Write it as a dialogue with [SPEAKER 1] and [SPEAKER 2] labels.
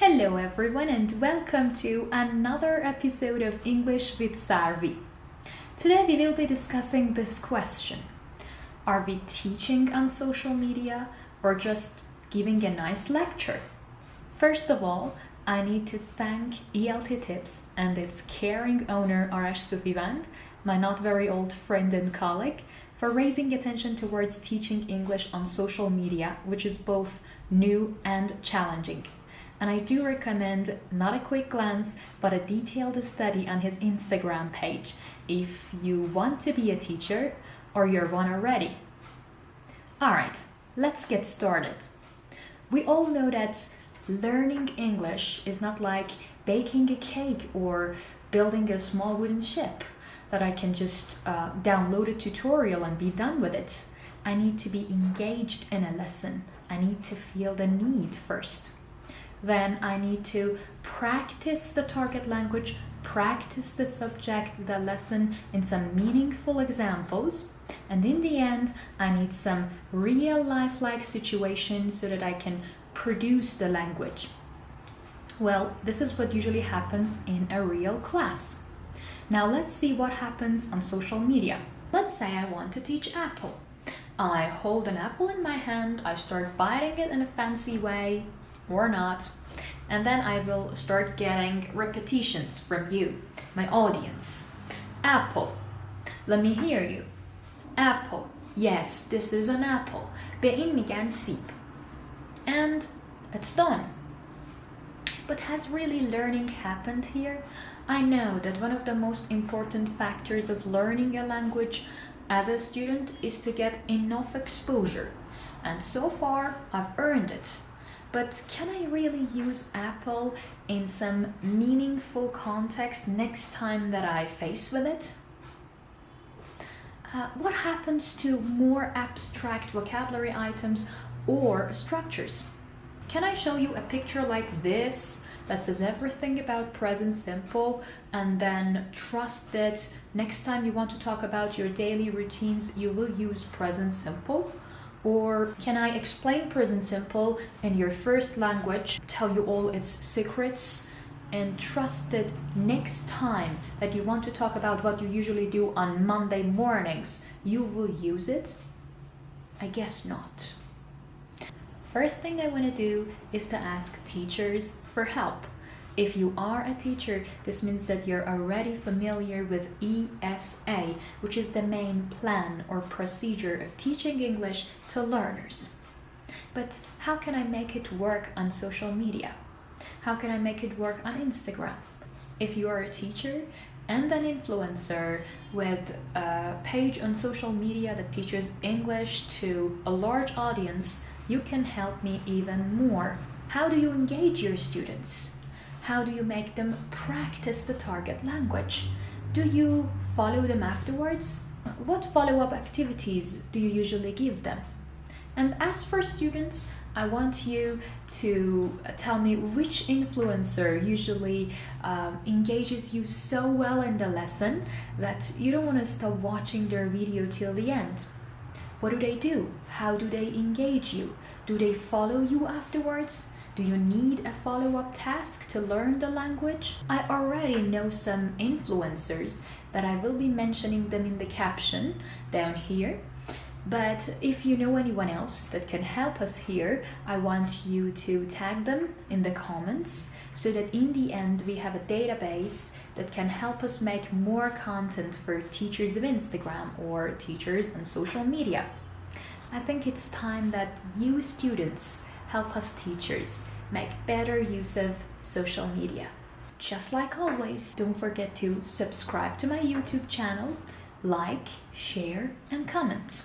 [SPEAKER 1] Hello everyone and welcome to another episode of English with Sarvi. Today we will be discussing this question. Are we teaching on social media or just giving a nice lecture? First of all, I need to thank ELT Tips and its caring owner Arash Sufivand, my not very old friend and colleague, for raising attention towards teaching English on social media, which is both new and challenging. And I do recommend not a quick glance, but a detailed study on his Instagram page if you want to be a teacher or you're one already. Alright, let's get started. We all know that learning English is not like baking a cake or building a small wooden ship that I can just download a tutorial and be done with it. I need to be engaged in a lesson. I need to feel the need first. Then I need to practice the target language, practice the subject, the lesson in some meaningful examples. And in the end, I need some real life-like situations so that I can produce the language. Well, this is what usually happens in a real class. Now let's see what happens on social media. Let's say I want to teach apple. I hold an apple in my hand, I start biting it in a fancy way, or not, and then I will start getting repetitions from you, my audience. Apple, let me hear you. Apple, yes, this is an apple. به این میگن سیب. And it's done. But has really learning happened here? I know that one of the most important factors of learning a language as a student is to get enough exposure. And so far, I've earned it. But can I really use apple in some meaningful context next time that I face with it? What happens to more abstract vocabulary items or structures? Can I show you a picture like this that says everything about present simple and then trust that next time you want to talk about your daily routines, you will use present simple? Or can I explain present simple in your first language, tell you all its secrets, and trust that next time that you want to talk about what you usually do on Monday mornings, you will use it? I guess not. First thing I want to do is to ask teachers for help. If you are a teacher, this means that you're already familiar with ESA, which is the main plan or procedure of teaching English to learners. But how can I make it work on social media? How can I make it work on Instagram? If you are a teacher and an influencer with a page on social media that teaches English to a large audience, you can help me even more. How do you engage your students? How do you make them practice the target language? Do you follow them afterwards? What follow-up activities do you usually give them? And as for students, I want you to tell me which influencer usually engages you so well in the lesson that you don't want to stop watching their video till the end. What do they do? How do they engage you? Do they follow you afterwards? Do you need a follow-up task to learn the language? I already know some influencers that I will be mentioning them in the caption down here. But if you know anyone else that can help us here, I want you to tag them in the comments so that in the end we have a database that can help us make more content for teachers of Instagram or teachers on social media. I think it's time that you students help us teachers make better use of social media. Just like always, don't forget to subscribe to my YouTube channel, like, share, and comment.